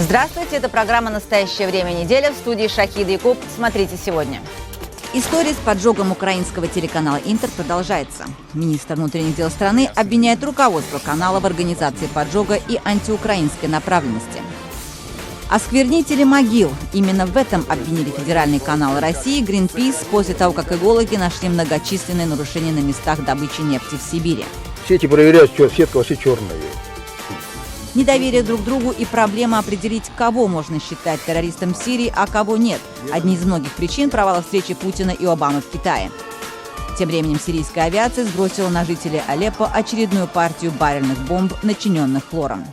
Здравствуйте, это программа «Настоящее время недели», в студии Шахида Якуб. Смотрите сегодня. История с поджогом украинского телеканала «Интер» продолжается. Министр внутренних дел страны обвиняет руководство канала в организации поджога и антиукраинской направленности. Осквернители могил. Именно в этом обвинили федеральный канал России Greenpeace после того, как экологи нашли многочисленные нарушения на местах добычи нефти в Сибири. Сети проверяют, что сетка вообще черная. Недоверие друг к другу и проблема определить, кого можно считать террористом в Сирии, а кого нет. Одни из многих причин провала встречи Путина и Обамы в Китае. Тем временем сирийская авиация сбросила на жителей Алеппо очередную партию баррельных бомб, начиненных хлором.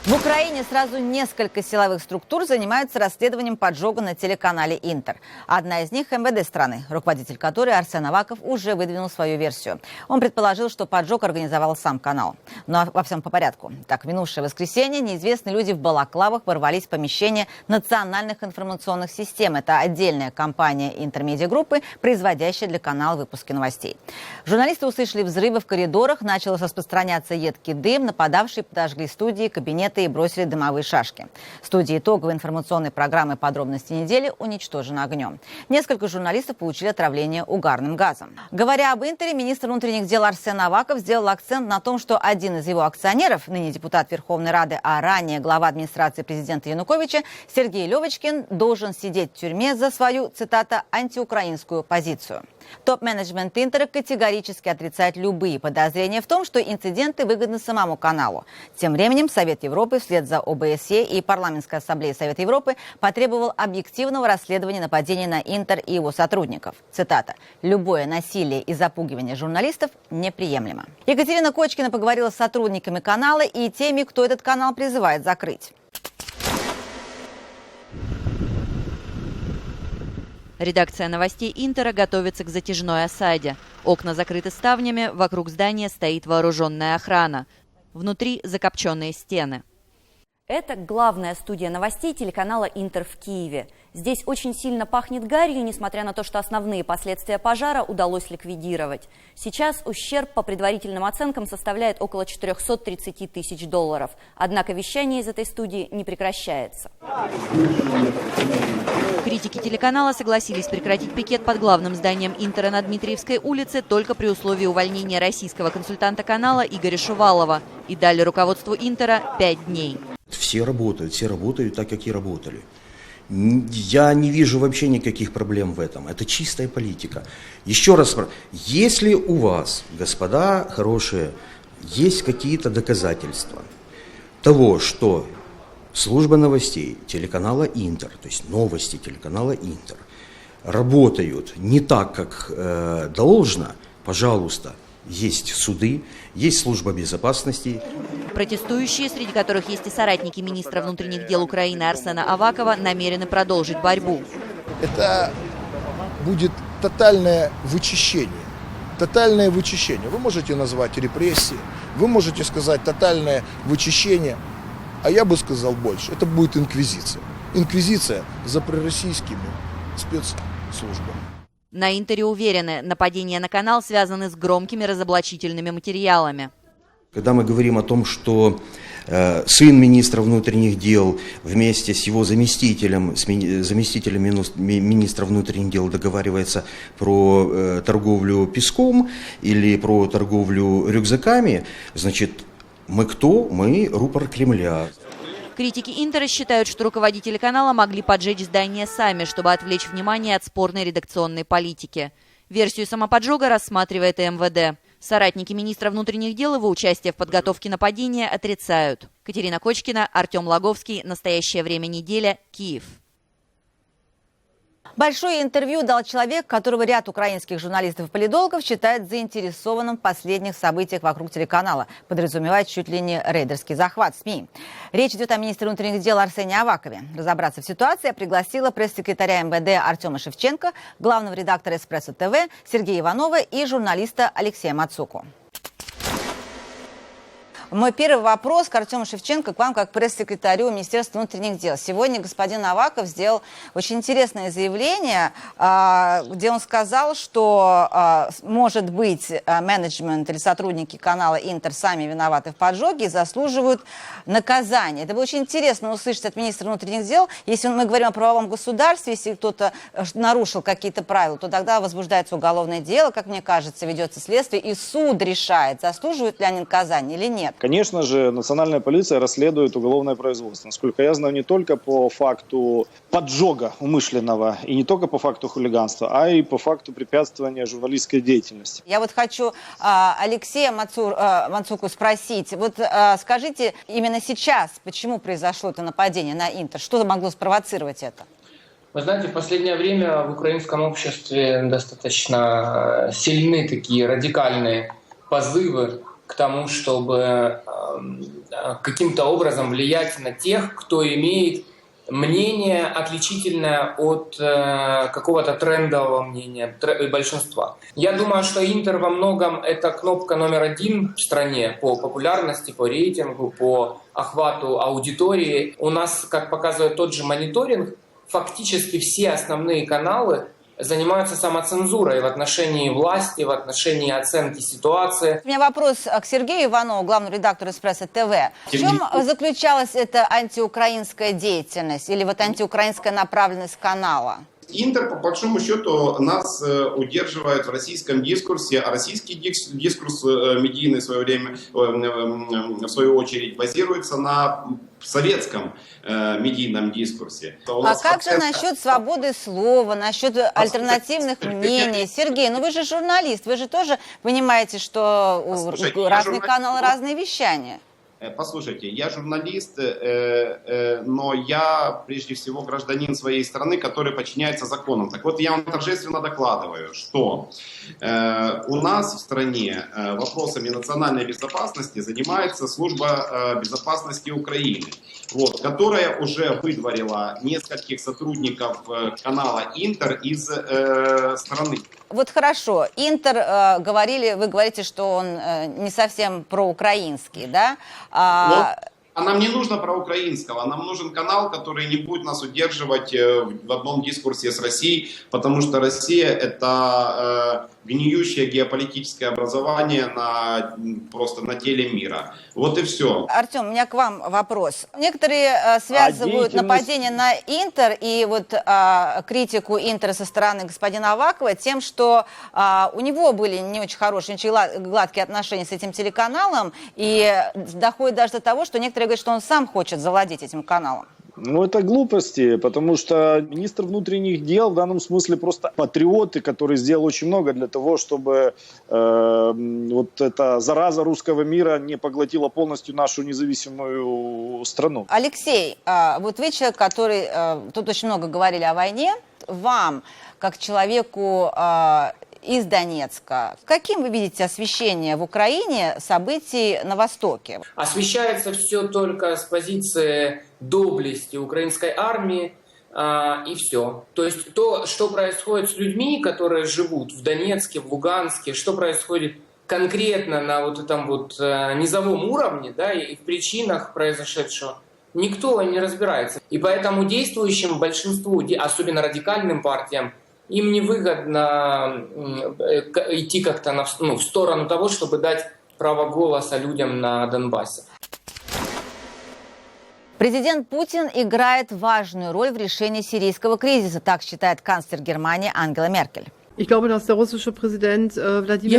В Украине сразу несколько силовых структур занимаются расследованием поджога на телеканале «Интер». Одна из них – МВД страны, руководитель которой Арсен Аваков уже выдвинул свою версию. Он предположил, что поджог организовал сам канал. Но во всем по порядку. Так, в минувшее воскресенье неизвестные люди в балаклавах ворвались в помещение национальных информационных систем. Это отдельная компания интермедиагруппы, производящая для канала выпуски новостей. Журналисты услышали взрывы в коридорах, начал распространяться едкий дым, нападавшие подожгли студии, кабинеты и бросили дымовые шашки. Студия итоговой информационной программы «Подробности недели» уничтожена огнем. Несколько журналистов получили отравление угарным газом. Говоря об «Интере», министр внутренних дел Арсен Аваков сделал акцент на том, что один из его акционеров, ныне депутат Верховной Рады, а ранее глава администрации президента Януковича, Сергей Левочкин, должен сидеть в тюрьме за свою, цитата, антиукраинскую позицию. Топ-менеджмент «Интера» категорически отрицает любые подозрения в том, что инциденты выгодны самому каналу. Тем временем Совет Европы вслед за ОБСЕ и Парламентской ассамблеей Совета Европы потребовал объективного расследования нападения на «Интер» и его сотрудников. Цитата: «Любое насилие и запугивание журналистов неприемлемо». Екатерина Кочкина поговорила с сотрудниками канала и теми, кто этот канал призывает закрыть. Редакция новостей «Интера» готовится к затяжной осаде. Окна закрыты ставнями, вокруг здания стоит вооруженная охрана. Внутри закопченные стены. Это главная студия новостей телеканала «Интер» в Киеве. Здесь очень сильно пахнет гарью, несмотря на то, что основные последствия пожара удалось ликвидировать. Сейчас ущерб по предварительным оценкам составляет около 430 тысяч долларов. Однако вещание из этой студии не прекращается. Критики телеканала согласились прекратить пикет под главным зданием «Интера» на Дмитриевской улице только при условии увольнения российского консультанта канала Игоря Шувалова. И дали руководству «Интера» 5 дней. Все работают так, как и работали. Я не вижу вообще никаких проблем в этом. Это чистая политика. Еще раз, если у вас, господа хорошие, есть какие-то доказательства того, что служба новостей телеканала «Интер», то есть новости телеканала «Интер», работают не так, как должно, пожалуйста, есть суды, есть служба безопасности. Протестующие, среди которых есть и соратники министра внутренних дел Украины Арсена Авакова, намерены продолжить борьбу. Это будет тотальное вычищение. Тотальное вычищение. Вы можете назвать репрессии, вы можете сказать тотальное вычищение, а я бы сказал больше. Это будет инквизиция. Инквизиция за пророссийскими спецслужбами. На «Интере» уверены, нападения на канал связаны с громкими разоблачительными материалами. Когда мы говорим о том, что сын министра внутренних дел вместе с его заместителем, министра внутренних дел договаривается про торговлю песком или про торговлю рюкзаками, значит, мы кто? Мы рупор Кремля. Критики «Интера» считают, что руководители канала могли поджечь здание сами, чтобы отвлечь внимание от спорной редакционной политики. Версию самоподжога рассматривает и МВД. Соратники министра внутренних дел его участие в подготовке нападения отрицают. Катерина Кочкина, Артем Лаговский. Настоящее время неделя. Киев. Большое интервью дал человек, которого ряд украинских журналистов и политологов считает заинтересованным в последних событиях вокруг телеканала. Подразумевает чуть ли не рейдерский захват СМИ. Речь идет о министре внутренних дел Арсене Авакове. Разобраться в ситуации я пригласила пресс-секретаря МВД Артема Шевченко, главного редактора «Эспрессо ТВ» Сергея Иванова и журналиста Алексея Мацуку. Мой первый вопрос к Артему Шевченко, к вам как пресс-секретарю Министерства внутренних дел. Сегодня господин Аваков сделал очень интересное заявление, где он сказал, что, может быть, менеджмент или сотрудники канала «Интер» сами виноваты в поджоге и заслуживают наказания. Это было очень интересно услышать от министра внутренних дел. Если мы говорим о правовом государстве, если кто-то нарушил какие-то правила, то тогда возбуждается уголовное дело, как мне кажется, ведется следствие, и суд решает, заслуживают ли они наказания или нет. Конечно же, национальная полиция расследует уголовное производство. Насколько я знаю, не только по факту поджога умышленного и не только по факту хулиганства, а и по факту препятствования журналистской деятельности. Я вот хочу Алексея Мацуку спросить. Вот скажите, именно сейчас, почему произошло это нападение на Интер? Что могло спровоцировать это? Вы знаете, в последнее время в украинском обществе достаточно сильны такие радикальные позывы к тому, чтобы каким-то образом влиять на тех, кто имеет мнение отличительное от какого-то трендового мнения большинства. Я думаю, что Интер во многом это кнопка номер 1 в стране по популярности, по рейтингу, по охвату аудитории. У нас, как показывает тот же мониторинг, фактически все основные каналы занимаются самоцензурой в отношении власти, в отношении оценки ситуации. У меня вопрос к Сергею Иванову, главному редактору «Эспрессо ТВ». В чем заключалась эта антиукраинская деятельность или вот антиукраинская направленность канала? Интер, по большому счету, нас удерживает в российском дискурсе, а российский дискурс медийный в свое время, в свою очередь, базируется на советском медийном дискурсе. А как же насчет свободы слова, насчет альтернативных мнений? Сергей, ну вы же журналист, вы же тоже понимаете, что у разных каналов разные вещания. Послушайте, я журналист, но я прежде всего гражданин своей страны, который подчиняется законам. Так вот, я вам торжественно докладываю, что у нас в стране вопросами национальной безопасности занимается служба безопасности Украины, вот, которая уже выдворила нескольких сотрудников канала Интер из страны. Вот хорошо, Интер, вы говорите, что он не совсем проукраинский, да? А нам не нужно проукраинского, нам нужен канал, который не будет нас удерживать в одном дискурсе с Россией, потому что Россия это гниющее геополитическое образование просто на теле мира. Вот и все. Артем, у меня к вам вопрос. Некоторые связывают нападение на Интер и вот критику Интера со стороны господина Авакова тем, что у него были не очень хорошие, не очень гладкие отношения с этим телеканалом, и доходит даже до того, что некоторые говорят, что он сам хочет завладеть этим каналом. Ну, это глупости, потому что министр внутренних дел в данном смысле просто патриот, который сделал очень много для того, чтобы вот эта зараза русского мира не поглотила полностью нашу независимую страну. Алексей, вот вы человек, который... Тут очень много говорили о войне. Вам, как человеку из Донецка, каким вы видите освещение в Украине событий на Востоке? Освещается все только с позиции доблести украинской армии, и все. То есть то, что происходит с людьми, которые живут в Донецке, в Луганске, что происходит конкретно на вот этом вот низовом уровне, да, и в причинах произошедшего, никто не разбирается. И поэтому действующим большинству, особенно радикальным партиям, им невыгодно идти как-то в сторону того, чтобы дать право голоса людям на Донбассе. Президент Путин играет важную роль в решении сирийского кризиса, так считает канцлер Германии Ангела Меркель. Я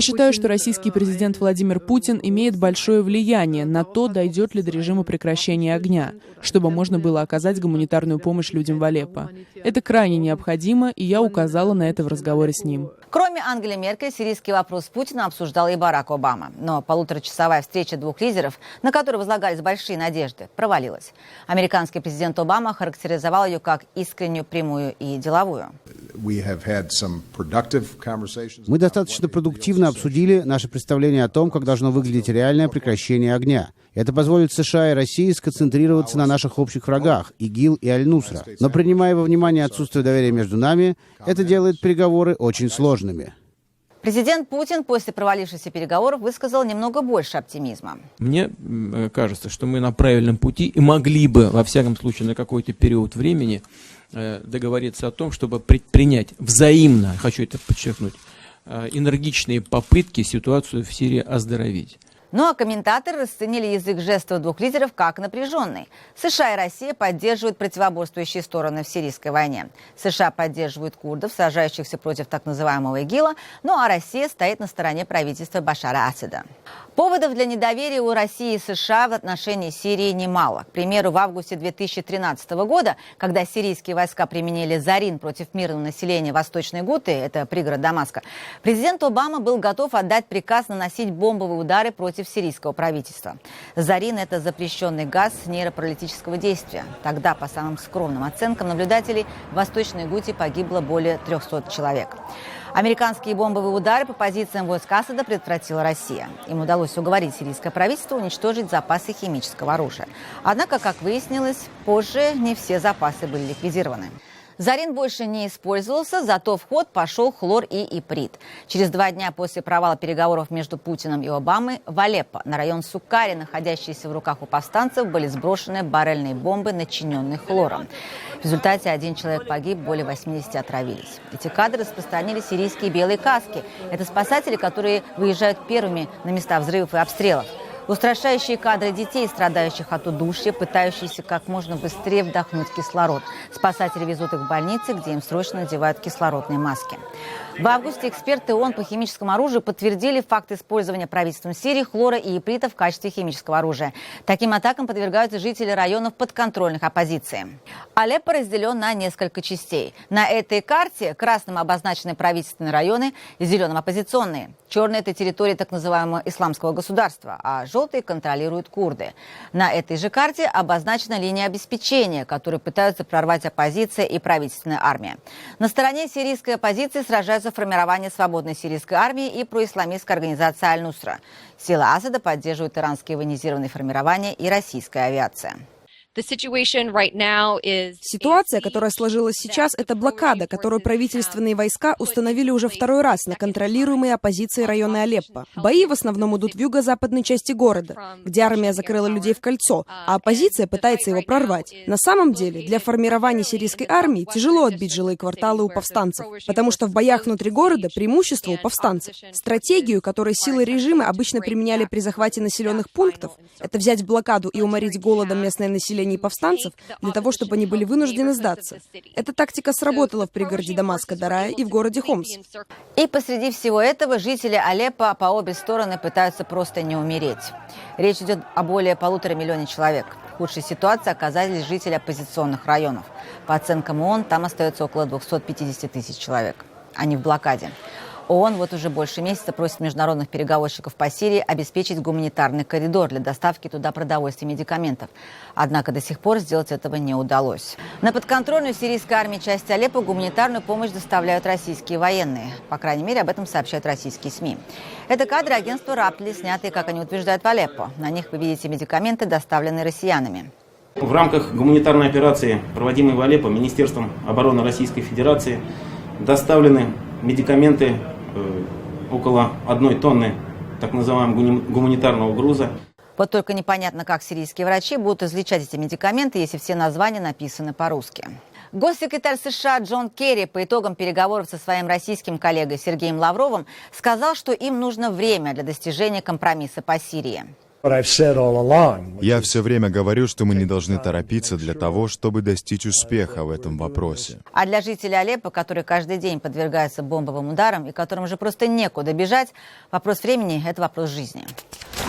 считаю, что российский президент Владимир Путин имеет большое влияние на то, дойдет ли до режима прекращения огня, чтобы можно было оказать гуманитарную помощь людям в Алеппо. Это крайне необходимо, и я указала на это в разговоре с ним. Кроме Ангели Меркель, сирийский вопрос с Путиным обсуждал и Барак Обама. Но полуторачасовая встреча двух лидеров, на которую возлагались большие надежды, провалилась. Американский президент Обама характеризовал ее как искреннюю, прямую и деловую. Мы достаточно продуктивно обсудили наше представление о том, как должно выглядеть реальное прекращение огня. Это позволит США и России сконцентрироваться на наших общих врагах – ИГИЛ и Аль-Нусра. Но принимая во внимание отсутствие доверия между нами, это делает переговоры очень сложными. Президент Путин после провалившихся переговоров высказал немного больше оптимизма. Мне кажется, что мы на правильном пути и могли бы, во всяком случае, на какой-то период времени договориться о том, чтобы предпринять взаимно, хочу это подчеркнуть, энергичные попытки ситуацию в Сирии оздоровить. Ну а комментаторы расценили язык жестов двух лидеров как напряженный. США и Россия поддерживают противоборствующие стороны в сирийской войне. США поддерживают курдов, сражающихся против так называемого ИГИЛа, ну а Россия стоит на стороне правительства Башара Асада. Поводов для недоверия у России и США в отношении Сирии немало. К примеру, в августе 2013 года, когда сирийские войска применили Зарин против мирного населения Восточной Гуты, это пригород Дамаска, президент Обама был готов отдать приказ наносить бомбовые удары против сирийского правительства. Зарин – это запрещенный газ нейропаралитического действия. Тогда, по самым скромным оценкам наблюдателей, в Восточной Гуте погибло более 300 человек. Американские бомбовые удары по позициям войск Асада предотвратила Россия. Им удалось уговорить сирийское правительство уничтожить запасы химического оружия. Однако, как выяснилось, позже не все запасы были ликвидированы. Зарин больше не использовался, зато в ход пошел хлор и иприт. Через 2 дня после провала переговоров между Путиным и Обамой в Алеппо, на район Суккари, находящийся в руках у повстанцев, были сброшены баррельные бомбы, начиненные хлором. В результате 1 человек погиб, более 80 отравились. Эти кадры распространили сирийские белые каски. Это спасатели, которые выезжают первыми на места взрывов и обстрелов. Устрашающие кадры детей, страдающих от удушья, пытающихся как можно быстрее вдохнуть кислород. Спасатели везут их в больницы, где им срочно надевают кислородные маски. В августе эксперты ООН по химическому оружию подтвердили факт использования правительством Сирии хлора и иприта в качестве химического оружия. Таким атакам подвергаются жители районов подконтрольных оппозиции. Алеппо разделен на несколько частей. На этой карте красным обозначены правительственные районы, зеленым оппозиционные. Черные – это территории так называемого исламского государства, а желтые контролируют курды. На этой же карте обозначена линия обеспечения, которую пытаются прорвать оппозиция и правительственная армия. На стороне сирийской оппозиции сражаются формирование свободной сирийской армии и происламистская организация Аль-Нусра. Силы Асада поддерживают иранские военизированные формирования и российская авиация. Ситуация, которая сложилась сейчас, это блокада, которую правительственные войска установили уже 2-й раз на контролируемые оппозицией районы Алеппо. Бои в основном идут в юго-западной части города, где армия закрыла людей в кольцо, а оппозиция пытается его прорвать. На самом деле, для формирования сирийской армии тяжело отбить жилые кварталы у повстанцев, потому что в боях внутри города преимущество у повстанцев. Стратегию, которую силы режима обычно применяли при захвате населенных пунктов, это взять в блокаду и уморить голодом местное население и повстанцев для того, чтобы они были вынуждены сдаться. Эта тактика сработала в пригороде Дамаска Дарая и в городе Хомс. И посреди всего этого жители Алеппо по обе стороны пытаются просто не умереть. Речь идет о более 1,5 миллиона человек. В худшей ситуации оказались жители оппозиционных районов. По оценкам ООН, там остается около 250 тысяч человек. Они в блокаде. ООН вот уже больше месяца просит международных переговорщиков по Сирии обеспечить гуманитарный коридор для доставки туда продовольствия и медикаментов. Однако до сих пор сделать этого не удалось. На подконтрольную сирийской армии части Алеппо гуманитарную помощь доставляют российские военные. По крайней мере, об этом сообщают российские СМИ. Это кадры агентства Раптли, снятые, как они утверждают, в Алеппо. На них вы видите медикаменты, доставленные россиянами. В рамках гуманитарной операции, проводимой в Алеппо Министерством обороны Российской Федерации, доставлены медикаменты около 1 тонны так называемого гуманитарного груза. Вот только непонятно, как сирийские врачи будут излечать эти медикаменты, если все названия написаны по-русски. Госсекретарь США Джон Керри по итогам переговоров со своим российским коллегой Сергеем Лавровым сказал, что им нужно время для достижения компромисса по Сирии. Я все время говорю, что мы не должны торопиться для того, чтобы достичь успеха в этом вопросе. А для жителей Алеппо, которые каждый день подвергаются бомбовым ударам и которым уже просто некуда бежать, вопрос времени – это вопрос жизни.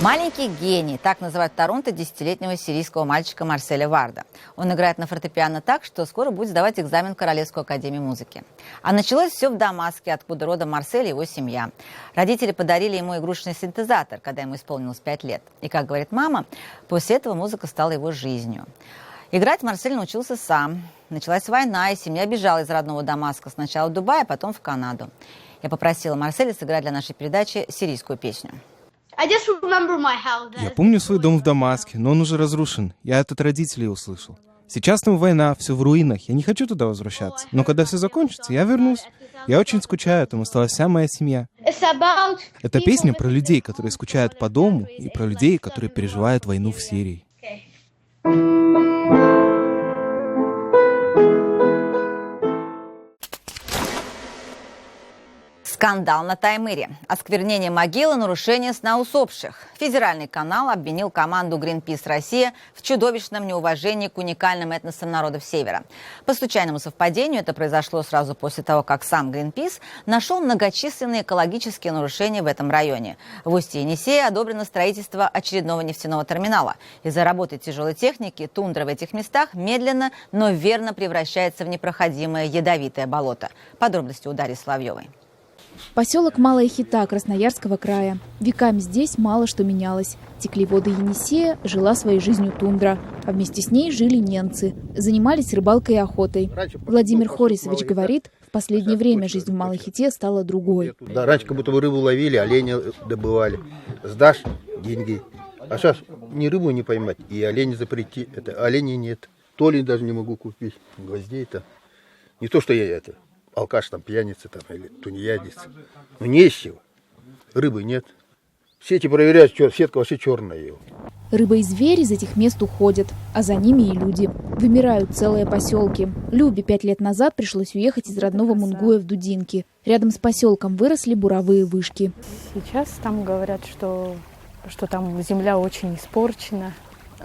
Маленький гений, так называют в Торонто 10-летнего сирийского мальчика Марселя Варда. Он играет на фортепиано так, что скоро будет сдавать экзамен в Королевскую академию музыки. А началось все в Дамаске, откуда родом Марсель и его семья. Родители подарили ему игрушечный синтезатор, когда ему исполнилось 5 лет. И, как говорит мама, после этого музыка стала его жизнью. Играть Марсель научился сам. Началась война, и семья бежала из родного Дамаска. Сначала в Дубай, а потом в Канаду. Я попросила Марселя сыграть для нашей передачи сирийскую песню. Я помню свой дом в Дамаске, но он уже разрушен. Я это от родителей услышал. Сейчас там война, все в руинах, я не хочу туда возвращаться. Но когда все закончится, я вернусь. Я очень скучаю, там осталась вся моя семья. Это песня про людей, которые скучают по дому, и про людей, которые переживают войну в Сирии. Скандал на Таймыре. Осквернение могилы, нарушение сна усопших. Федеральный канал обвинил команду Greenpeace Россия в чудовищном неуважении к уникальным этносам народов Севера. По случайному совпадению это произошло сразу после того, как сам Greenpeace нашел многочисленные экологические нарушения в этом районе. В устье Енисея одобрено строительство очередного нефтяного терминала. Из-за работы тяжелой техники тундра в этих местах медленно, но верно превращается в непроходимое ядовитое болото. Подробности у Дарьи Соловьевой. Поселок Малая Хита Красноярского края. Веками здесь мало что менялось. Текли воды Енисея, жила своей жизнью тундра. А вместе с ней жили ненцы. Занимались рыбалкой и охотой. Владимир Хорисович говорит, в последнее время жизнь в Малой Хите стала другой. Да, раньше как будто бы рыбу ловили, оленя добывали. Сдашь — деньги. А сейчас ни рыбу не поймать, и оленя запрети. Это оленей нет. Толи даже не могу купить. Гвоздей-то. Не то, что я это. Алкаш, там, пьяница, там, или тунеядец. Ну, не из чего. Рыбы нет. Сети проверяют, сетка вообще черная его. Рыба и зверь из этих мест уходят, а за ними и люди. Вымирают целые поселки. Любе 5 лет назад пришлось уехать из родного Мунгуя в Дудинки. Рядом с поселком выросли буровые вышки. Сейчас там говорят, что там земля очень испорчена.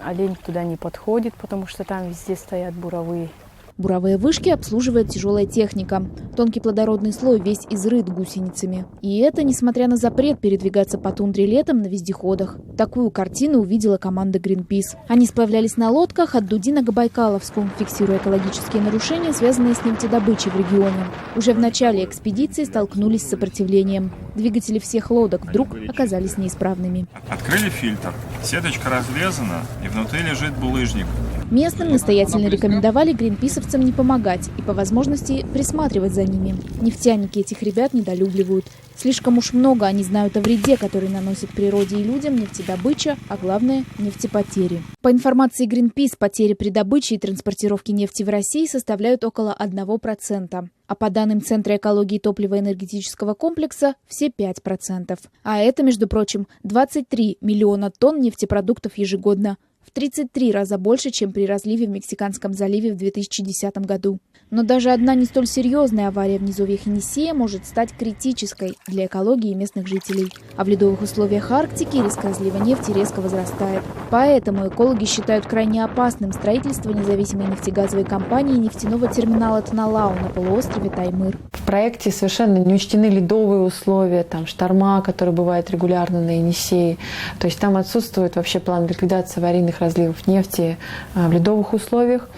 Олень туда не подходит, потому что там везде стоят буровые. Буровые вышки обслуживает тяжелая техника. Тонкий плодородный слой весь изрыт гусеницами. И это несмотря на запрет передвигаться по тундре летом на вездеходах. Такую картину увидела команда Greenpeace. Они сплавлялись на лодках от Дудина к Байкаловску, фиксируя экологические нарушения, связанные с нефтедобычей в регионе. Уже в начале экспедиции столкнулись с сопротивлением. Двигатели всех лодок вдруг оказались неисправными. Открыли фильтр, сеточка разрезана, и внутри лежит булыжник. Местным настоятельно рекомендовали гринписовцам не помогать и по возможности присматривать за ними. Нефтяники этих ребят недолюбливают. Слишком уж много они знают о вреде, который наносит природе и людям нефтедобыча, а главное – нефтепотери. По информации Greenpeace, потери при добыче и транспортировке нефти в России составляют около 1%. А по данным Центра экологии топливо-энергетического комплекса – все 5%. А это, между прочим, 23 миллиона тонн нефтепродуктов ежегодно. В 33 раза больше, чем при разливе в Мексиканском заливе в 2010 году. Но даже одна не столь серьезная авария в низовьях Енисея может стать критической для экологии местных жителей. А в ледовых условиях Арктики риск разлива нефти резко возрастает. Поэтому экологи считают крайне опасным строительство независимой нефтегазовой компании нефтяного терминала Таналау на полуострове Таймыр. В проекте совершенно не учтены ледовые условия, там шторма, которые бывают регулярно на Енисее. То есть там отсутствует вообще план ликвидации аварийных разливов нефти в ледовых условиях.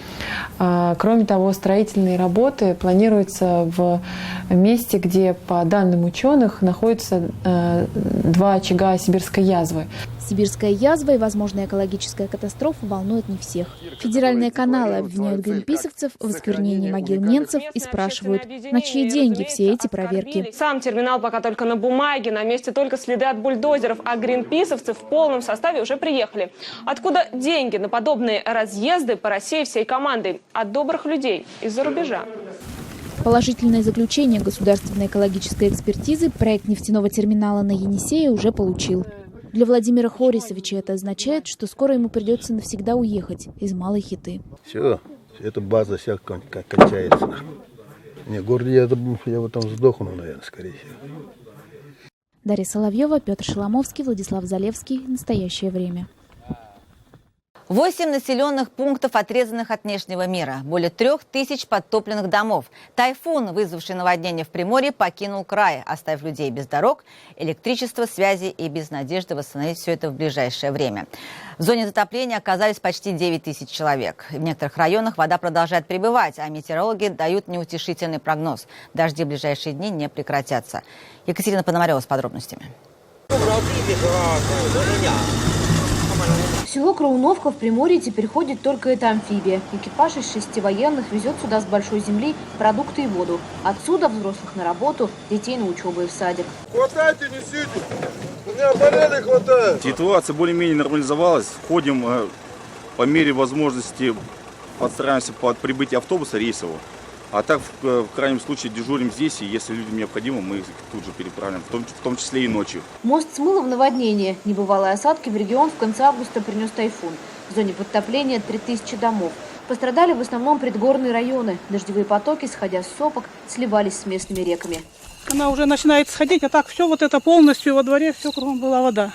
Кроме того, строительные работы планируются в месте, где, по данным ученых, находятся 2 очага сибирской язвы. Сибирская язва и возможная экологическая катастрофа волнуют не всех. Федеральные каналы обвиняют гринписовцев в осквернении могил ненцев и спрашивают, на чьи деньги все эти проверки. Сам терминал пока только на бумаге, на месте только следы от бульдозеров, а гринписовцы в полном составе уже приехали. Откуда деньги на подобные разъезды по России всей командой? От добрых людей из-за рубежа. Положительное заключение государственной экологической экспертизы проект нефтяного терминала на Енисее уже получил. Для Владимира Хорисовича это означает, что скоро ему придется навсегда уехать из Малой Хиты. Все, эта база вся кончается. Не, в городе я вот там сдохну, наверное, скорее всего. Дарья Соловьева, Петр Шеломовский, Владислав Залевский. Настоящее время. 8 населенных пунктов, отрезанных от внешнего мира. Более 3000 подтопленных домов. Тайфун, вызвавший наводнение в Приморье, покинул край, оставив людей без дорог, электричества, связи и без надежды восстановить все это в ближайшее время. В зоне затопления оказались почти 9000 человек. В некоторых районах вода продолжает прибывать, а метеорологи дают неутешительный прогноз. Дожди в ближайшие дни не прекратятся. Екатерина Пономарева с подробностями. В село Крауновка в Приморье теперь ходит только эта амфибия. Экипаж из 6 военных везет сюда с большой земли продукты и воду. Отсюда взрослых на работу, детей на учебу и в садик. Хватайте, несите! У меня болели, хватает! Ситуация более-менее нормализовалась. Ходим по мере возможности подстраиваемся под прибытие автобуса рейсового. А так, в крайнем случае, дежурим здесь, и если людям необходимо, мы их тут же переправляем, в том числе и ночью. Мост смыло в наводнение. Небывалые осадки в регион в конце августа принес тайфун. В зоне подтопления 3000 домов. Пострадали в основном предгорные районы. Дождевые потоки, сходя с сопок, сливались с местными реками. Она уже начинает сходить, а так все вот это полностью во дворе, все кругом была вода.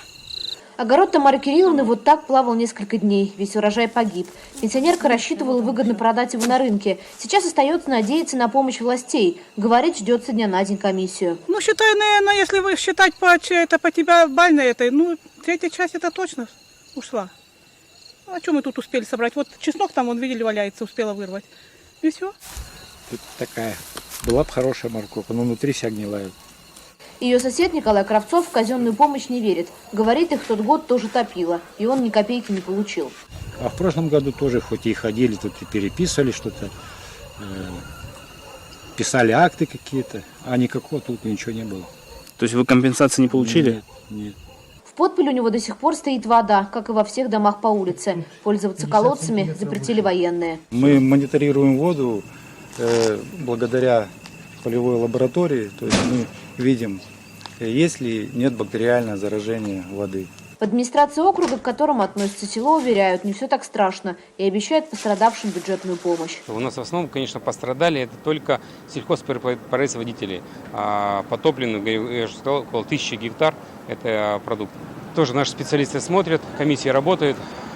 Огород Тамары Кирилловны вот так плавал несколько дней. Весь урожай погиб. Пенсионерка рассчитывала выгодно продать его на рынке. Сейчас остается надеяться на помощь властей. Говорит, ждет со дня на день комиссию. Ну, считай, наверное, если вы считать по тебя бальной этой, ну, третья часть это точно ушла. А что мы тут успели собрать? Вот чеснок там, вон, видели, валяется, успела вырвать. И все. Тут такая, была бы хорошая морковка, но внутри вся гнилая. Ее сосед Николай Кравцов в казенную помощь не верит. Говорит, их в тот год тоже топило, и он ни копейки не получил. А в прошлом году тоже, хоть и ходили, тут и переписывали что-то, писали акты какие-то, а никакого тут ничего не было. То есть вы компенсации не получили? Нет, нет. В подполе у него до сих пор стоит вода, как и во всех домах по улице. Пользоваться колодцами запретили военные. Мы мониторируем воду благодаря полевой лаборатории, то есть мы видим, есть ли нет бактериального заражения воды. В администрации округа, к которому относится село, уверяют, не все так страшно и обещают пострадавшим бюджетную помощь. У нас в основном, конечно, пострадали это только сельхозпроизводители. Потоплены, я же сказал, около 1000 гектар – это продукт. Тоже наши специалисты смотрят, комиссия работает,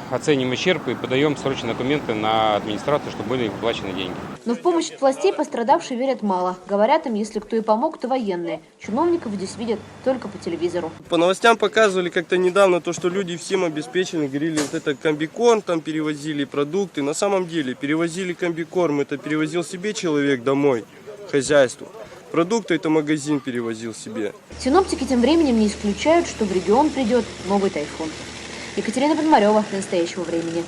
оценим ущерб и подаем срочные документы на администрацию, чтобы были выплачены деньги. Но в помощь от властей пострадавшие верят мало. Говорят им, если кто и помог, то военные. Чиновников здесь видят только по телевизору. По новостям показывали как-то недавно то, что люди всем обеспечены. Говорили, вот это комбикорм, там перевозили продукты. На самом деле перевозили комбикорм, это перевозил себе человек домой, хозяйству. Продукты это магазин перевозил себе. Синоптики тем временем не исключают, что в регион придет новый тайфун. Екатерина Подмарева. Для настоящего времени.